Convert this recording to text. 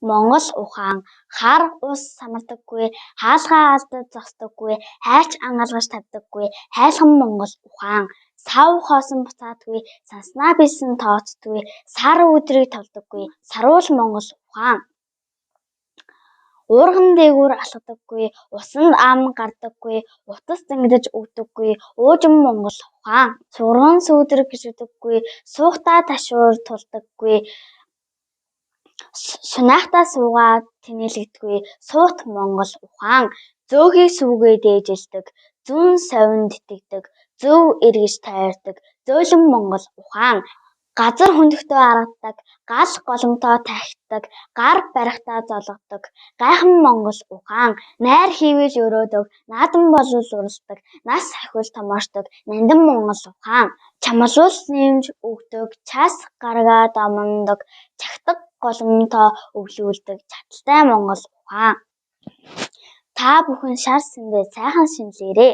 Монгол ухаан хар ус самардаггүй, хаалгаа алдаж зогсдоггүй, хайрч ангалгаж тавьдаггүй, хайлхан монгол ухаан. Сав хоосон буцаадгүй, санснаа бисэн тооцдгүй, сар өдрийг толдоггүй, саруул монгол ухаан. Уурган дээгүүр алхадаггүй, усанд ам гардаггүй, утас зангидаж өгдөггүй, уужим монгол ухаан. Сурган сүүдэр гişүдэггүй, суухтаа ташуур тулдаггүй, шунаахтаа суугаад тэнээлэгдэггүй, суут монгол ухаан. Зөөхий сүүгээ дээжилдэг, зүүн совинд итгэдэг, зөв эргэж тойрдог, зөөлөн монгол ухаан. Газар хөндөгтөө аргадаг, гал голомтоо тахидаг, гар барихтаа золгодог, гайхан монгол ухаан. Найр хийвэл өрөөдөг, наадам болвол урсдаг, нас хахивал томоордог, нандин монгол ухаан. Чамлуул нэмж өгдөг, час гаргаа домондог, чагтаг голомтоо өглүүлдэг, чадaltaй монгол ухаан. Та бүхэн шар сэндээ сайхан шинэлээрэй.